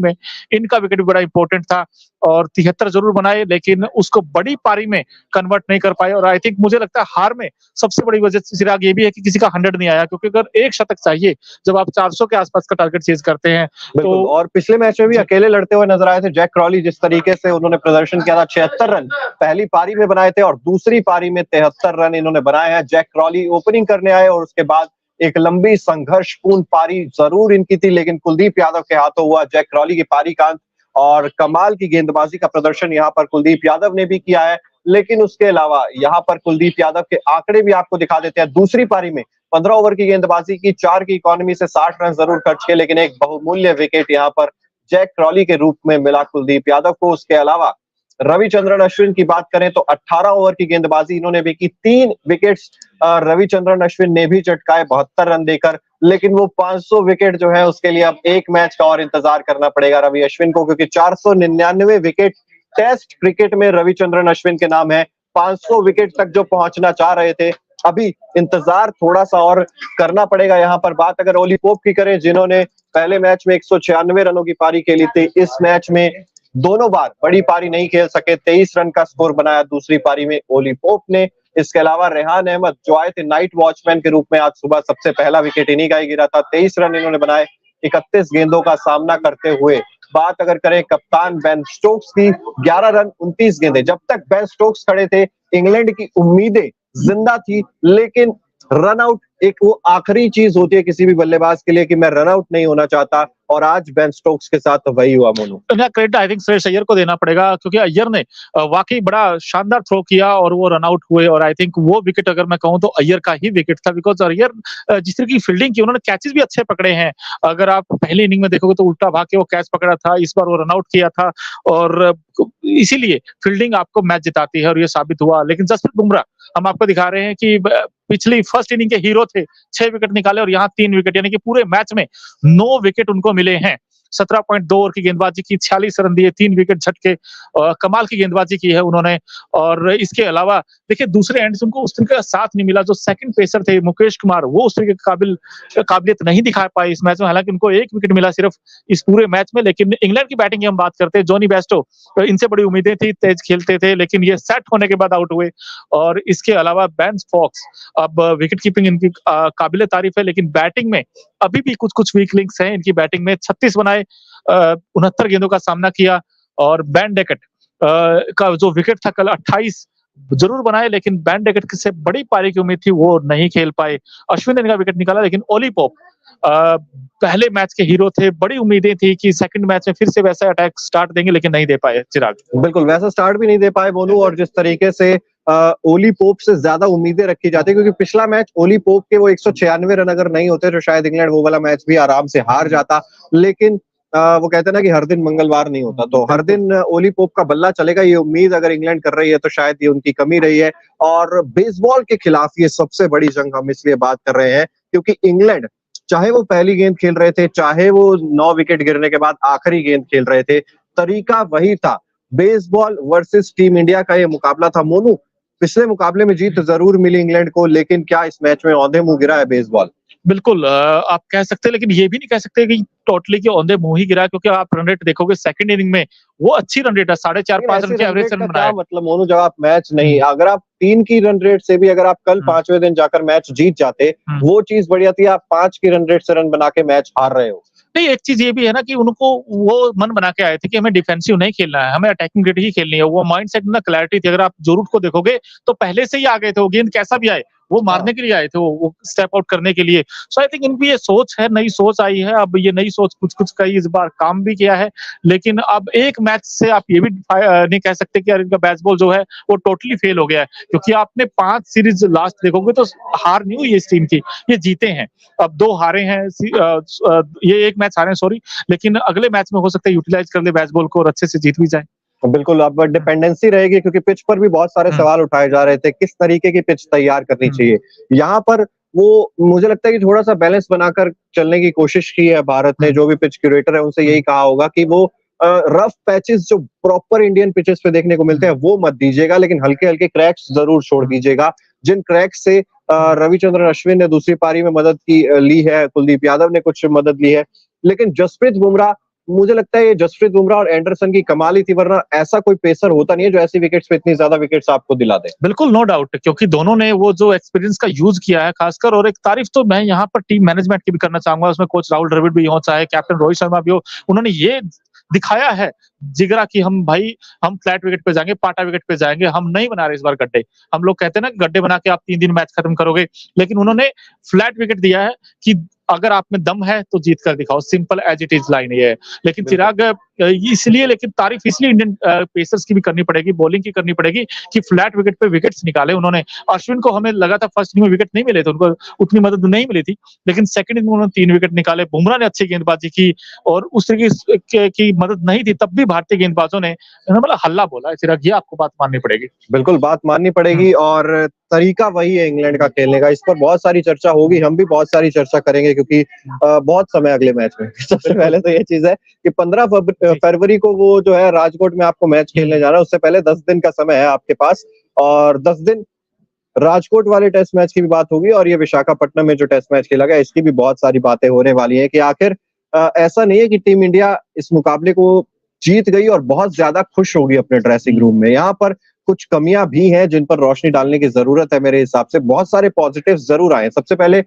में इनका विकेट भी बड़ा इंपॉर्टेंट था और 73 जरूर बनाए लेकिन उसको बड़ी पारी में कन्वर्ट नहीं कर पाए। और आई थिंक मुझे लगता है हार में सबसे बड़ी वजह चिराग ये भी है कि किसी का 100 नहीं आया, क्योंकि अगर एक शतक चाहिए जब आप 400 के आसपास का टारगेट चेज करते हैं बिल्कुल। और पिछले मैच में भी अकेले लड़ते हुए नजर आए थे जैक क्रॉली, जिस तरीके से उन्होंने प्रदर्शन किया था। 76 रन पहली पारी में बनाए थे और दूसरी पारी में 73 रन इन्होंने बनाए हैं। जैक क्रॉली ओपनिंग करने आए और उसके बाद एक लंबी संघर्षपूर्ण पारी जरूर इनकी थी, लेकिन कुलदीप यादव के हाथों हुआ जैक क्रॉली की पारी का अंत। और कमाल की गेंदबाजी का प्रदर्शन यहाँ पर कुलदीप यादव ने भी किया है। लेकिन उसके अलावा यहाँ पर कुलदीप यादव के आंकड़े भी आपको दिखा देते हैं। दूसरी पारी में 15 ओवर की गेंदबाजी की, 4 की इकोनॉमी से 60 रन जरूर खर्च किए, लेकिन एक बहुमूल्य विकेट यहाँ पर जैक क्रॉली के रूप में मिला कुलदीप यादव को। उसके अलावा रविचंद्रन अश्विन की बात करें तो 18 ओवर की गेंदबाजी इन्होंने भी की, 3 विकेट्स रविचंद्रन अश्विन ने भी चटकाए 72 रन देकर। लेकिन वो 500 विकेट जो है उसके लिए अब एक मैच का और इंतजार करना पड़ेगा रवि अश्विन को, क्योंकि 499 विकेट टेस्ट क्रिकेट में रविचंद्रन अश्विन के नाम है। 500 विकेट तक जो पहुंचना चाह रहे थे, अभी इंतजार थोड़ा सा और करना पड़ेगा। यहाँ पर बात अगर ओली पोप की करें, जिन्होंने पहले मैच में 196 रनों की पारी खेली थी, इस मैच में दोनों बार बड़ी पारी नहीं खेल सके, 23 रन का स्कोर बनाया दूसरी पारी में ओली पोप ने। इसके अलावा रेहान अहमद जो आए थे नाइट वॉचमैन के रूप में, आज सुबह सबसे पहला विकेट इन्हीं का ही गिरा था। 23 रन इन्होंने बनाए 31 गेंदों का सामना करते हुए। बात अगर करें कप्तान बेन स्टोक्स की, 11 रन 29 गेंदें। जब तक बेन स्टोक्स खड़े थे इंग्लैंड की उम्मीदें जिंदा थी, लेकिन रन आउट एक वो आखिरी चीज होती है किसी भी बल्लेबाज के लिए कि मैं रन आउट नहीं होना चाहता, और आज बेन स्टोक्स के साथ वही हुआ। Monu, credit I think Shreyas Iyer को देना पड़ेगा, क्योंकि अय्यर ने वाकई बड़ा शानदार थ्रो किया और वो रन आउट हुए। और आई थिंक वो विकेट अगर मैं कहूं तो अय्यर का ही विकेट था, बिकॉज अय्यर जिस तरह की फील्डिंग की, उन्होंने कैचेस भी अच्छे पकड़े हैं। अगर आप पहली इनिंग में देखोगे तो उल्टा भाग के वो कैच पकड़ा था, इस बार वो रन आउट किया था और इसीलिए फील्डिंग आपको मैच जिताती है और ये साबित हुआ। लेकिन जसप्रीत बुमराह हम आपको दिखा रहे हैं कि पिछली फर्स्ट इनिंग के हीरो थे, 6 विकेट निकाले और यहाँ 3 विकेट, यानी कि पूरे मैच में 9 विकेट उनको मिले हैं। 17.2 ओवर की गेंदबाजी की, 46 रन दिए, 3 विकेट झटके, कमाल की गेंदबाजी की है उन्होंने। और इसके अलावा देखिए दूसरे एंड से उनको उस तरीके का साथ नहीं मिला। जो सेकंड पेसर थे मुकेश कुमार, वो उस तरीके काबिलियत नहीं दिखा पाए इस मैच में। हालांकि उनको 1 विकेट मिला सिर्फ इस पूरे मैच में। लेकिन इंग्लैंड की बैटिंग की हम बात करते हैं, जॉनी बेस्टो, इनसे बड़ी उम्मीदें थी, तेज खेलते थे, लेकिन ये सेट होने के बाद आउट हुए। और इसके अलावा बेन स्टोक्स, अब विकेट कीपिंग इनकी काबिल तारीफ है, लेकिन बैटिंग में अभी भी कुछ कुछ वीक लिंक्स हैं इनकी बैटिंग में। 36 बनाए, 69 गेंदों का सामना किया। और बैन डेकेट का जो विकेट था कल 28 जरूर बनाए, लेकिन बैन डेकेट से बड़ी पारी की उम्मीद थी, वो नहीं खेल पाए। अश्विन ने इनका विकेट निकाला, लेकिन ओली पोप पहले मैच के हीरो थे, बड़ी उम्मीदें थी कि सेकंड मैच में फिर से वैसा अटैक स्टार्ट देंगे, लेकिन नहीं दे पाए चिराग। बिल्कुल वैसा स्टार्ट भी नहीं दे पाए मोनू। और जिस तरीके से ओली पोप से ज्यादा उम्मीदें रखी जाती है, क्योंकि पिछला मैच ओली पोप के वो 196 रन अगर नहीं होते तो शायद इंग्लैंड वो वाला मैच भी आराम से हार जाता। लेकिन वो कहते हैं ना कि हर दिन मंगलवार नहीं होता, तो हर दिन ओली पोप का बल्ला चलेगा, ये उम्मीद अगर इंग्लैंड कर रही है तो शायद ये उनकी कमी रही है। और बेसबॉल के खिलाफ ये सबसे बड़ी जंग हम इसलिए बात कर रहे हैं क्योंकि इंग्लैंड, चाहे वो पहली गेंद खेल रहे थे, चाहे वो 9 विकेट गिरने के बाद आखिरी गेंद खेल रहे थे, तरीका वही था। बेसबॉल वर्सेस टीम इंडिया का ये मुकाबला था। मोनू, पिछले मुकाबले में जीत जरूर मिली इंग्लैंड को, लेकिन क्या इस मैच में औंधे मुंह गिरा है बेसबॉल? बिल्कुल, आप कह सकते हैं, लेकिन ये भी नहीं कह सकते कि टोटली की औंधे मुंह ही गिरा, क्योंकि आप रन रेट देखोगे सेकंड इनिंग में वो अच्छी रन रेट है, 4.5-5 रन के एवरेज से रन बनाया। मतलब मोनू, जब आप मैच नहीं, अगर आप 3 की रन रेट से भी अगर आप कल 5वें दिन जाकर मैच जीत जाते, वो चीज बढ़िया थी। आप 5 की रन रेट से रन बना के मैच हार रहे हो। नहीं, एक चीज ये भी है ना कि उनको वो मन बना के आए थे कि हमें डिफेंसिव नहीं खेलना है, हमें अटैकिंग क्रिकेट ही खेलनी है। वो माइंडसेट में क्लैरिटी थी। अगर आप जरूर को देखोगे तो पहले से ही आ गए थे, वो गेंद कैसा भी आए वो मारने के लिए आए थे, वो स्टेप आउट करने के लिए। सो आई थिंक इनकी ये सोच है, नई सोच आई है। अब ये नई सोच कुछ कुछ कई इस बार काम भी किया है, लेकिन अब एक मैच से आप ये भी नहीं कह सकते कि यार इनका बेसबॉल जो है वो टोटली फेल हो गया है, क्योंकि आपने 5 सीरीज लास्ट देखोगे तो हार नहीं हुई इस टीम की, ये जीते हैं। अब 2 हारे हैं, ये एक मैच हारे हैं, सॉरी, लेकिन अगले मैच में हो सकता है यूटिलाइज कर ले बेसबॉल को और अच्छे से जीत भी जाए। बिल्कुल, अब डिपेंडेंसी रहेगी, क्योंकि पिच पर भी बहुत सारे सवाल उठाए जा रहे थे, किस तरीके की पिच तैयार करनी चाहिए। यहाँ पर वो मुझे लगता है कि थोड़ा सा बैलेंस बनाकर चलने की कोशिश की है भारत ने। जो भी पिच क्यूरेटर है उनसे यही कहा होगा कि वो रफ पैचेस जो प्रॉपर इंडियन पिचेस पे देखने को मिलते हैं वो मत दीजिएगा, लेकिन हल्के हल्के क्रैक्स जरूर छोड़ दीजिएगा। जिन क्रैक्स से रविचंद्रन अश्विन ने दूसरी पारी में मदद ली है, कुलदीप यादव ने कुछ मदद ली है, लेकिन जसप्रीत बुमराह मुझे लगता है ये जसप्रीत बुमराह और एंडरसन की कमाल ही थी, वरना ऐसा कोई पेसर होता नहीं है जो ऐसी विकेट्स पे इतनी ज्यादा विकेट्स आपको दिला दे। बिल्कुल, नो डाउट, क्योंकि दोनों ने वो जो एक्सपीरियंस का यूज किया है खासकर, और एक तारीफ तो मैं यहाँ पर टीम मैनेजमेंट की भी करना चाहूंगा, उसमें कोच राहुल द्रविड़ भी हो, चाहे कैप्टन रोहित शर्मा भी हो, उन्होंने ये दिखाया है जिगरा कि हम भाई हम फ्लैट विकेट पे जाएंगे, पाटा विकेट पे जाएंगे, हम नहीं बना रहे इस बार गड्ढे। हम लोग कहते हैं ना गड्ढे बना के आप 3 दिन मैच खत्म करोगे, लेकिन उन्होंने फ्लैट विकेट दिया है कि अगर आप में दम है तो जीत कर दिखाओ, simple as it is line ये है। लेकिन चिराग इसलिए, लेकिन तारीफ इसलिए इंडियन पेसर्स की भी करनी पड़ेगी, बॉलिंग की करनी पड़ेगी कि फ्लैट विकेट पे विकेट्स निकाले उन्होंने। अश्विन को हमें लगा था फर्स्ट इनिंग में विकेट नहीं मिले थे, उनको उतनी मदद नहीं मिली थी, लेकिन सेकंड इनिंग में उन्होंने 3 विकेट निकाले। बुमराह ने अच्छी गेंदबाजी की और उस तरीके की मदद नहीं थी, तब भी भारतीय गेंदबाजों ने मतलब हल्ला बोला। चिराग, ये आपको बात माननी पड़ेगी। बिल्कुल बात माननी पड़ेगी, और तरीका वही है इंग्लैंड का खेलने का। इस पर बहुत सारी चर्चा होगी, हम भी बहुत सारी चर्चा करेंगे, क्योंकि बहुत समय अगले मैच में। सबसे पहले तो ये चीज है कि 15 फरवरी को वो जो है राजकोट में आपको मैच खेलने जा रहा है, उससे पहले 10 दिन का समय है आपके पास, और 10 दिन राजकोट वाले टेस्ट मैच की भी बात होगी, और ये विशाखापट्टनम में जो टेस्ट मैच खेला गया इसकी भी बहुत सारी बातें होने वाली हैं कि आखिर ऐसा नहीं है कि टीम इंडिया इस मुकाबले को जीत गई और बहुत ज्यादा खुश होगी अपने ड्रेसिंग रूम में। यहाँ पर कुछ कमियां भी हैं जिन पर रोशनी डालने की जरूरत है। मेरे हिसाब से बहुत सारे पॉजिटिव्स जरूर आए। सबसे पहले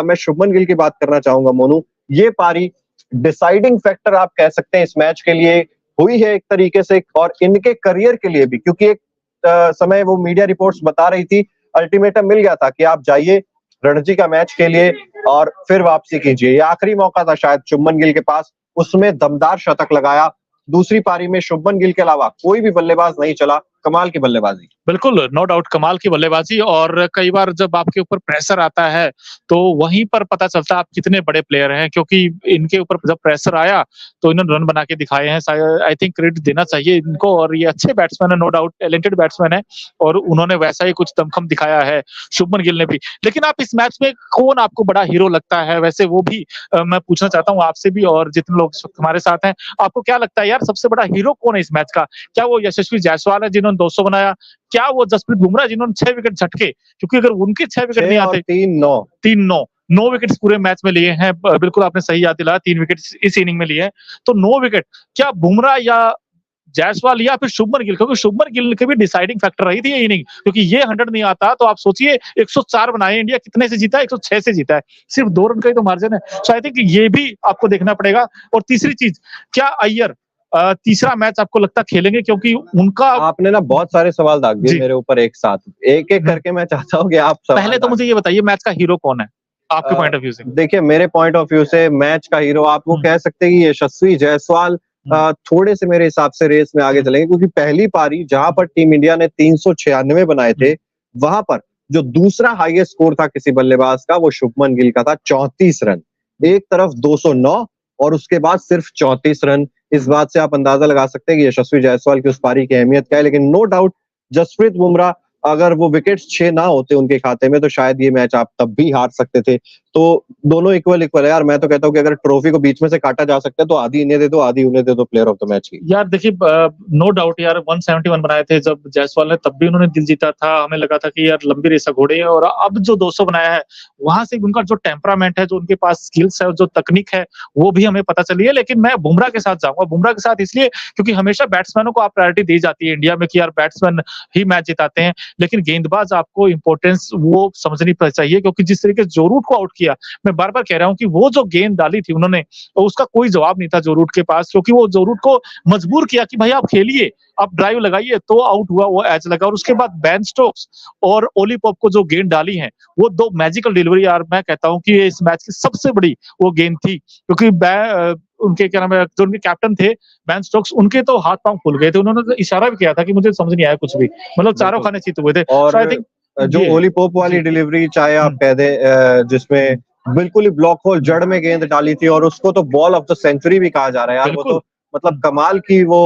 मैं शुभमन गिल की बात करना चाहूंगा। मोनू, ये पारी डिसाइडिंग फैक्टर आप कह सकते हैं इस मैच के लिए हुई है एक तरीके से, और इनके करियर के लिए भी, क्योंकि एक समय वो मीडिया रिपोर्ट्स बता रही थी, अल्टीमेटम मिल गया था कि आप जाइए रणजी का मैच के लिए और फिर वापसी कीजिए। ये आखिरी मौका था शायद शुभमन गिल के पास, उसमें दमदार शतक लगाया। दूसरी पारी में शुभमन गिल के अलावा कोई भी बल्लेबाज नहीं चला, कमाल की बल्लेबाजी। बिल्कुल, नो डाउट, कमाल की बल्लेबाजी। और कई बार जब आपके ऊपर प्रेशर आता है तो वहीं पर पता चलता है आप कितने बड़े प्लेयर हैं, क्योंकि इनके ऊपर जब प्रेशर आया तो इन्होंने रन बना के दिखाए हैं। आई थिंक क्रेडिट देना चाहिए इनको, और ये अच्छे बैट्समैन है, नो डाउट टैलेंटेड बैट्समैन है, और उन्होंने वैसा ही कुछ दमखम दिखाया है, शुभमन गिल ने भी। लेकिन आप इस मैच में कौन आपको बड़ा हीरो लगता है, वैसे वो भी मैं पूछना चाहता हूँ आपसे भी, और जितने लोग हमारे साथ हैं, आपको क्या लगता है यार सबसे बड़ा हीरो कौन है इस मैच का? क्या वो यशस्वी जायसवाल है जिन्होंने 200 बनाया? क्या वो जसप्रीत बुमराह जिन्होंने 6 विकेट झटके? क्योंकि अगर उनके 6 विकेट नहीं आते, 9 विकेट पूरे मैच में लिए हैं। बिल्कुल आपने सही याद दिलाया, 3 विकेट इस इनिंग में लिए हैं, तो 9 विकेट क्या बुमराह या जायसवाल या फिर शुभमन गिल? क्योंकि शुभमन गिल के भी डिसाइडिंग फैक्टर रही थी ये इनिंग, क्योंकि ये 100 नहीं आता तो आप सोचिए 104 बनाए इंडिया, कितने से जीता है? 106 से जीता है, सिर्फ 2 रन का ही तो मार्जिन है। सो आई थिंक ये भी आपको देखना पड़ेगा। और तीसरी चीज, क्या अय्यर तीसरा मैच आपको लगता खेलेंगे? क्योंकि उनका, आपने ना बहुत सारे सवाल दाग दिए मेरे ऊपर एक साथ, एक एक करके मैं चाहता हूँ कि आप पहले तो मुझे ये बताइए मैच का हीरो कौन है आपके पॉइंट ऑफ व्यू से? देखिए, मेरे पॉइंट ऑफ व्यू से मैच का हीरो आप वो कह सकते हैं कि यशस्वी जायसवाल थोड़े से मेरे हिसाब से रेस में आगे चलेंगे, क्योंकि पहली पारी जहां पर टीम इंडिया ने 396 बनाए थे, वहां पर जो दूसरा हाईएस्ट स्कोर था किसी बल्लेबाज का वो शुभमन गिल का था, 34 रन। एक तरफ 209 और उसके बाद सिर्फ 34 रन। इस बात से आप अंदाजा लगा सकते हैं कि यशस्वी जायसवाल की उस पारी की अहमियत क्या है। लेकिन नो डाउट जसप्रीत बुमराह, अगर वो विकेट्स 6 ना होते उनके खाते में तो शायद ये मैच आप तब भी हार सकते थे। तो दोनों इक्वल है यार। मैं तो कहता हूँ कि अगर ट्रॉफी को बीच में से काटा जा सकता है तो आधी इन्हें दे दो, आधी उन्हें दे दो प्लेयर ऑफ द मैच की। यार देखिए, नो डाउट यार 171 बनाए थे जब जायसवाल ने, तब भी उन्होंने दिल जीता था। हमें लगा था कि यार लंबी रेसा घोड़े है, और अब जो 200 बनाया है वहां से उनका जो टेम्परामेंट है, जो उनके पास स्किल्स है, जो तकनीक है, वो भी हमें पता चली है। लेकिन मैं बुमराह के साथ जाऊंगा, बुमराह के साथ इसलिए क्योंकि हमेशा बैट्समैनों को आप प्रायोरिटी दी जाती है इंडिया में कि यार बैट्समैन ही मैच जिताते हैं, लेकिन गेंदबाज आपको इंपॉर्टेंस वो समझनी चाहिए। क्योंकि जिस तरीके से जो रूट को आउट किया, मैं बार बार कह रहा हूं कि वो जो गेंद डाली थी उन्होंने, उसका कोई जवाब नहीं था जो रूट के पास, क्योंकि वो जो रूट को मजबूर किया कि भाई आप खेलिए, आप ड्राइव लगाइए, तो आउट हुआ, वो एज लगा। और उसके बाद बेन स्टोक्स और ओली पॉप को जो गेंद डाली है, वो 2 मैजिकल डिलीवरी, यार मैं कहता हूं कि इस मैच की सबसे बड़ी वो गेंद थी। क्योंकि उनके क्या नाम है, जो उनके कैप्टन थे बेन स्टोक्स, उनके तो हाथ पांव खुल गए थे। उन्होंने तो इशारा भी किया था कि मुझे समझ नहीं आया कुछ भी, मतलब चारों खाने चित हुए थे। और आई थिंक जो ओली पॉप वाली डिलीवरी चाहे आप कह दे, जिसमें बिल्कुल ही ब्लॉक होल जड़ में गेंद डाली थी, और उसको तो बॉल ऑफ द सेंचुरी भी कहा जा रहा है यार। वो तो मतलब कमाल की वो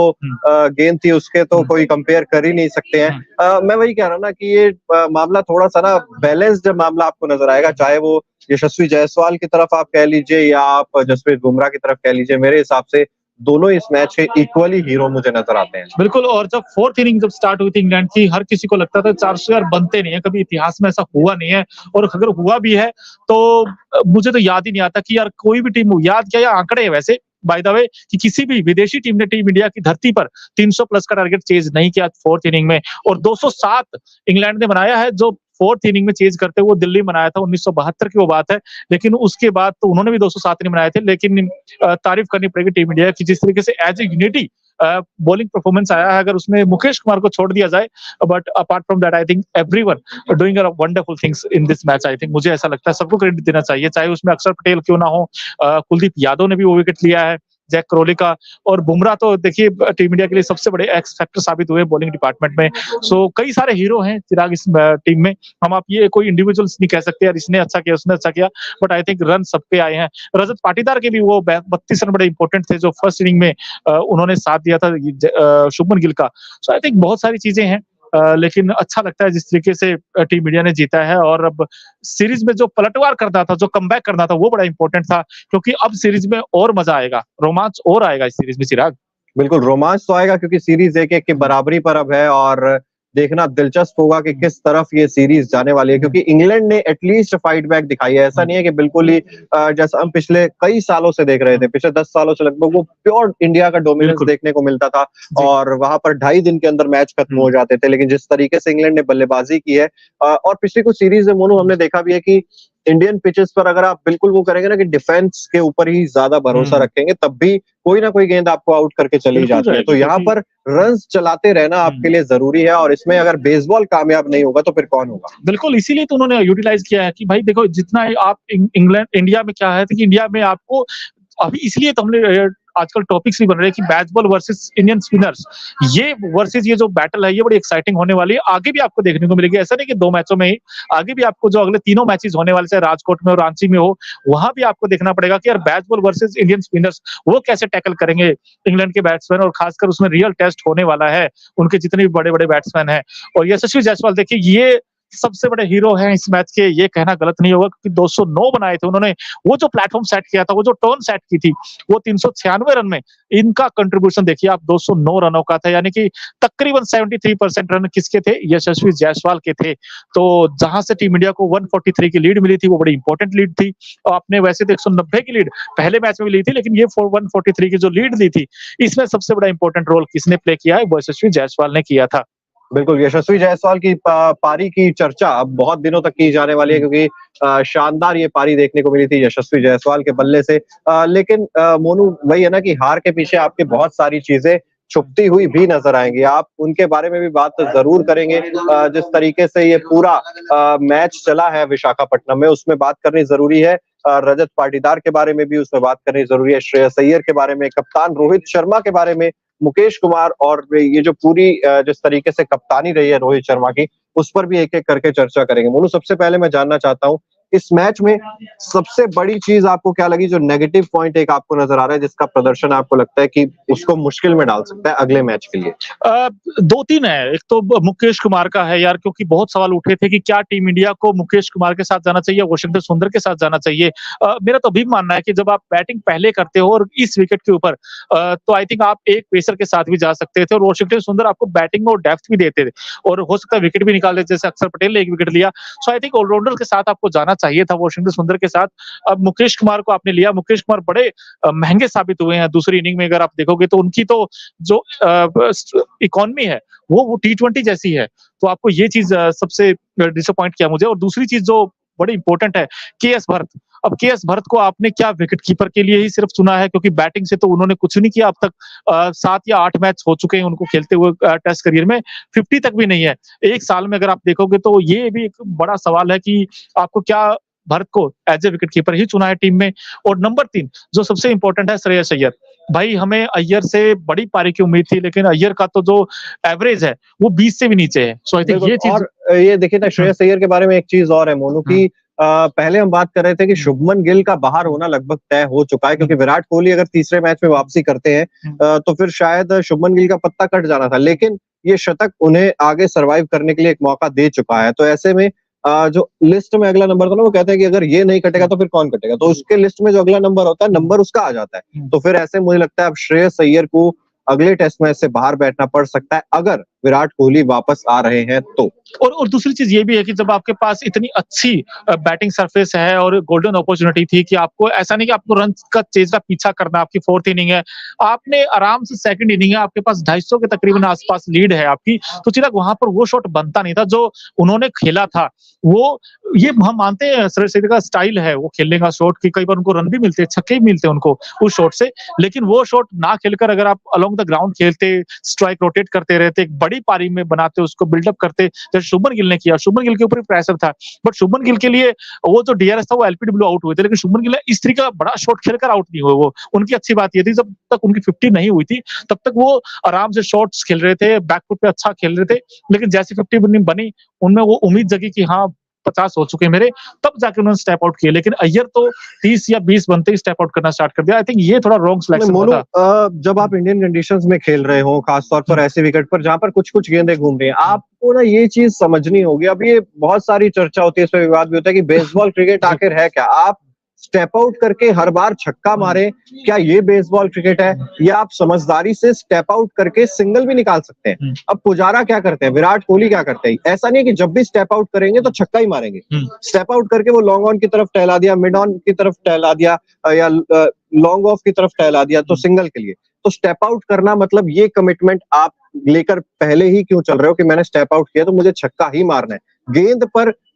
गेंद थी, उसके तो कोई कंपेयर कर ही नहीं सकते हैं। मैं वही कह रहा हूँ ना कि ये मामला थोड़ा सा ना बैलेंस्ड मामला आपको नजर आएगा, चाहे वो यशस्वी जायसवाल की तरफ आप कह लीजिए या आप जसप्रीत बुमराह की तरफ कह लीजिए। मेरे हिसाब से दोनों इस मैच के इक्वली हीरो मुझे नजर आते हैं। बिल्कुल। और जब 4th इनिंग जब स्टार्ट हुई थी इंग्लैंड की, हर किसी को लगता था 400 यार बनते नहीं है, कभी इतिहास में ऐसा हुआ नहीं है, और अगर हुआ भी है तो मुझे तो याद ही नहीं आता कि यार कोई भी टीम, याद क्या, या आंकड़े है वैसे, बाय द वे कि किसी भी विदेशी टीम ने टीम इंडिया की धरती पर 300 प्लस का टारगेट चेज नहीं किया फोर्थ इनिंग में, और 207 इंग्लैंड ने बनाया है, जो फोर्थ इनिंग में चेज करते हुए दिल्ली बनाया था 1972 की वो बात है। लेकिन उसके बाद तो उन्होंने भी 207 नहीं बनाए थे। लेकिन तारीफ करनी पड़ेगी टीम इंडिया की, जिस तरीके से as a unity bowling performance आया है, अगर उसमें मुकेश कुमार को छोड़ दिया जाए, but apart from that I think everyone doing a wonderful things in this match. I think मुझे ऐसा लगता है सबको क्रेडिट देना चाहिए, चाहे उसमें अक्षर पटेल क्यों ना हो, कुलदीप यादव ने भी वो विकेट लिया है, जैक क्रोली का, और बुमराह तो देखिए टीम इंडिया के लिए सबसे बड़े एक्स फैक्टर साबित हुए बॉलिंग डिपार्टमेंट में। सो कई सारे हीरो हैं चिराग इस टीम में, हम आप ये कोई इंडिविजुअल्स नहीं कह सकते यार इसने अच्छा किया उसने अच्छा किया, बट आई थिंक रन सब पे आए हैं। रजत पाटीदार के भी वो 32 रन बड़े इंपॉर्टेंट थे जो फर्स्ट इनिंग में उन्होंने साथ दिया था शुभमन गिल का। सो आई थिंक बहुत सारी चीजें हैं, लेकिन अच्छा लगता है जिस तरीके से टीम इंडिया ने जीता है। और अब सीरीज में जो पलटवार करना था, जो कमबैक करना था, वो बड़ा इंपॉर्टेंट था, क्योंकि अब सीरीज में और मजा आएगा, रोमांच और आएगा इस सीरीज में चिराग। बिल्कुल रोमांच तो आएगा क्योंकि सीरीज 1-1 की बराबरी पर अब है और देखना दिलचस्प होगा कि किस तरफ ये सीरीज जाने वाली है, क्योंकि इंग्लैंड ने एटलीस्ट फाइट बैक दिखाई है। ऐसा नहीं है कि बिल्कुल ही जैसा हम पिछले कई सालों से देख रहे थे, पिछले 10 सालों से लगभग वो प्योर इंडिया का डोमिनेंस देखने को मिलता था और वहां पर 2.5 दिन के अंदर मैच खत्म हो जाते थे। लेकिन जिस तरीके से इंग्लैंड ने बल्लेबाजी की है और पिछली कुछ सीरीज में मोनू हमने देखा भी है कि इंडियन पिचेस पर अगर आप बिल्कुल वो करेंगे ना कि डिफेंस के ऊपर ही ज्यादा भरोसा रखेंगे, तब भी कोई ना कोई गेंद आपको आउट करके चली जाती है। तो यहाँ पर रन्स चलाते रहना आपके लिए जरूरी है, और इसमें अगर बेसबॉल कामयाब नहीं होगा तो फिर कौन होगा। बिल्कुल, इसीलिए तो उन्होंने यूटिलाइज किया है कि भाई देखो जितना आप इंग्लैंड इंडिया में क्या है कि इंडिया में आपको अभी, इसलिए तो हमने आजकल टॉपिक्स भी बन रहे हैं कि बैट्सबॉल वर्सेस इंडियन स्पिनर्स, ये वर्सेस ये जो बैटल है ये बड़ी एक्साइटिंग होने वाली है, आगे भी आपको देखने को मिलेगी। ऐसा नहीं कि 2 मैचों में ही, आगे भी आपको जो अगले 3 मैचेस होने वाले, चाहे राजकोट में और रांची में हो, वहां भी आपको देखना पड़ेगा कि यार बैट्सबॉल वर्सेस इंडियन स्पिनर्स वो कैसे टैकल करेंगे इंग्लैंड के बैट्समैन, और खासकर उसमें रियल टेस्ट होने वाला है उनके जितने भी बड़े बड़े बैट्समैन हैं। और यशस्वी जायसवाल देखिए ये सबसे बड़े हीरो हैं इस मैच के, ये कहना गलत नहीं होगा, क्योंकि 209 बनाए थे उन्होंने, वो जो प्लेटफॉर्म सेट किया था, वो जो टर्न सेट की थी, वो 396 रन में इनका कंट्रीब्यूशन देखिए आप 209 रनों का था, यानी कि तकरीबन 73% रन किसके थे, यशस्वी जायसवाल के थे। तो जहां से टीम इंडिया को 143 की लीड मिली थी, वो बड़ी इंपॉर्टेंट लीड थी। आपने वैसे तो 190 की लीड पहले मैच में ली थी, लेकिन ये 143 की जो लीड ली थी, इसमें सबसे बड़ा इंपॉर्टेंट रोल किसने प्ले किया है, वो यशस्वी जायसवाल ने किया था। बिल्कुल, यशस्वी जायसवाल की पारी की चर्चा अब बहुत दिनों तक की जाने वाली है, क्योंकि शानदार ये पारी देखने को मिली थी यशस्वी जायसवाल के बल्ले से। लेकिन मोनू वही है ना कि हार के पीछे आपके बहुत सारी चीजें छुपती हुई भी नजर आएंगी, आप उनके बारे में भी बात जरूर करेंगे। जिस तरीके से ये पूरा मैच चला है विशाखापट्टनम में, उसमें बात करनी जरूरी है। रजत पाटीदार के बारे में भी उसमें बात करनी जरूरी है, श्रेयस अय्यर के बारे में, कप्तान रोहित शर्मा के बारे में, मुकेश कुमार, और ये जो पूरी जिस तरीके से कप्तानी रही है रोहित शर्मा की, उस पर भी एक एक करके चर्चा करेंगे। मोनू सबसे पहले मैं जानना चाहता हूँ इस मैच में सबसे बड़ी चीज आपको क्या लगी, जो नेगेटिव पॉइंट एक आपको नजर आ रहा है जिसका प्रदर्शन आपको लगता है कि उसको मुश्किल में डाल सकता है अगले मैच के लिए? 2-3 है। एक तो मुकेश कुमार का है यार, क्योंकि बहुत सवाल उठे थे कि क्या टीम इंडिया को मुकेश कुमार के साथ जाना चाहिए, वॉशिंगटन सुंदर के साथ जाना चाहिए। मेरा तो अभी मानना है कि जब आप बैटिंग पहले करते हो और इस विकेट के ऊपर, तो आई थिंक आप एक पेसर के साथ भी जा सकते थे, और वॉशिंगटन सुंदर आपको बैटिंग और डेप्थ भी देते थे, और हो सकता है विकेट भी निकाल देते, जैसे अक्षर पटेल ने एक विकेट लिया। सो आई थिंक ऑलराउंडर के साथ आपको जाना चाहिए था वॉशिंगटन सुंदर के साथ। अब मुकेश कुमार को आपने लिया, मुकेश कुमार बड़े महंगे साबित हुए हैं दूसरी इनिंग में। अगर आप देखोगे तो उनकी तो जो इकोनॉमी है वो T20 जैसी है, तो आपको ये चीज सबसे डिसअपॉइंट किया मुझे। और दूसरी चीज जो बड़ी इंपॉर्टेंट है, केएस भरत। अब केएस भरत को आपने क्या विकेट कीपर के लिए ही सिर्फ चुना है, क्योंकि बैटिंग से तो उन्होंने कुछ नहीं किया अब तक। 7 या 8 मैच हो चुके हैं उनको खेलते हुए टेस्ट करियर में, 50 तक भी नहीं है एक साल में। अगर आप देखोगे तो ये भी एक बड़ा सवाल है कि आपको क्या भरत को एज ए विकेट कीपर ही चुना है टीम में। और नंबर 3 जो सबसे इंपॉर्टेंट है, श्रेयस अय्यर। भाई हमें अय्यर से बड़ी पारी की उम्मीद थी, लेकिन अय्यर का तो जो एवरेज है वो 20 से भी नीचे है। सो आई थिंक ये चीज, और ये देखिए ना, श्रेयस अय्यर के बारे में एक चीज और है मोनू की, पहले हम बात कर रहे थे कि शुभमन गिल का बाहर होना लगभग तय हो चुका है, क्योंकि विराट कोहली अगर तीसरे मैच में वापसी करते हैं तो फिर शायद शुभमन गिल का पत्ता कट जाना था, लेकिन ये शतक उन्हें आगे सरवाइव करने के लिए एक मौका दे चुका है। तो ऐसे में जो लिस्ट में अगला नंबर था ना, वो कहते हैं कि अगर ये नहीं कटेगा तो फिर कौन कटेगा, तो उसके लिस्ट में जो अगला नंबर होता है, नंबर उसका आ जाता है। तो फिर ऐसे मुझे लगता है अब श्रेयस अय्यर को अगले टेस्ट मैच से बाहर बैठना पड़ सकता है, अगर विराट कोहली वापस आ रहे हैं तो। और दूसरी चीज ये भी है कि जब आपके पास इतनी अच्छी बैटिंग सरफेस है और गोल्डन अपॉर्चुनिटी थी कि आपको ऐसा नहीं कि आपको रन का चेज का पीछा करना, आपकी फोर्थ इनिंग है, आपने आराम से सेकंड इनिंग है, आपके पास 250 के तकरीबन आसपास लीड है आपकी, तो चिराग वहां पर वो शॉट बनता नहीं था जो उन्होंने खेला था। वो ये हम मानते हैं श्रेयस का स्टाइल है वो खेलने का शॉट की, कई बार उनको रन भी मिलते हैं, छक्के भी मिलते हैं उनको उस शॉट से, लेकिन वो शॉट ना खेलकर अगर आप अलोंग द ग्राउंड खेलते, स्ट्राइक रोटेट करते रहते, एक बड़ी पारी में बनाते, उसको बिल्डअप करते, जैसे शुभमन गिल ने किया। शुभमन गिल के ऊपर प्रेशर था, बट शुभमन गिल के लिए वो जो डीआरएस था वो एलपीडब्ल्यू आउट हुए थे, लेकिन शुभमन गिल ने इस तरीके का बड़ा शॉट खेलकर आउट नहीं हुए। वो उनकी अच्छी बात ये थी, जब तक उनकी 50 नहीं हुई थी तब तक वो आराम से शॉट्स खेल रहे थे, बैकफुट पे अच्छा खेल रहे थे, लेकिन जैसे 50 बनी उनमें वो उम्मीद जगी कि हाँ 50 हो चुके मेरे, तब जाके उन्होंने स्टेप आउट किए। लेकिन अय्यर तो 30 या 20 बनते ही स्टेप आउट करना स्टार्ट कर दिया। आई थिंक ये थोड़ा रॉन्ग सिलेक्शन मोनू, था। जब आप इंडियन कंडीशंस में खेल रहे हो, खासतौर पर ऐसे विकेट पर जहां पर कुछ कुछ गेंदें घूम रही हैं, आपको ना ये चीज समझनी होगी। अब ये बहुत सारी चर्चा होती है, इस पर विवाद भी होता है कि बेसबॉल क्रिकेट आखिर है क्या। आप स्टेप आउट करके हर बार छक्का मारे, क्या ये बेसबॉल क्रिकेट है, या आप समझदारी से स्टेप आउट करके सिंगल भी निकाल सकते हैं। अब पुजारा क्या करते हैं, विराट कोहली क्या करते हैं, ऐसा नहीं है कि जब भी स्टेप आउट करेंगे तो छक्का ही मारेंगे। स्टेप आउट करके वो लॉन्ग ऑन की तरफ टहला दिया, मिड ऑन की तरफ टहला दिया, या लॉन्ग ऑफ की तरफ टहला दिया तो सिंगल के लिए। तो स्टेप आउट करना मतलब ये कमिटमेंट आप लेकर पहले ही क्यों चल रहे हो कि मैंने स्टेप आउट किया तो मुझे छक्का ही मारना है।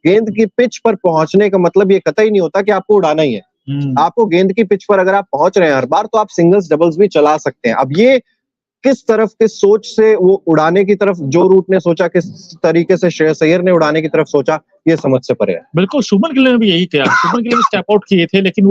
गेंद की पिच पर पहुंचने का मतलब ये कतई नहीं होता कि आपको उड़ाना ही है। आपको गेंद की पिच पर अगर आप पहुंच रहे हैं हर बार, तो आप सिंगल्स डबल्स भी चला सकते हैं। अब ये किस तरफ, किस सोच से वो उड़ाने की तरफ जो रूट ने सोचा, किस तरीके से श्रेयस अय्यर ने उड़ाने की तरफ सोचा, ये समझ से परे है। बिल्कुल, शुभमन गिल ने भी यही किया। शुभमन गिल ने स्टेप आउट किए थे, लेकिन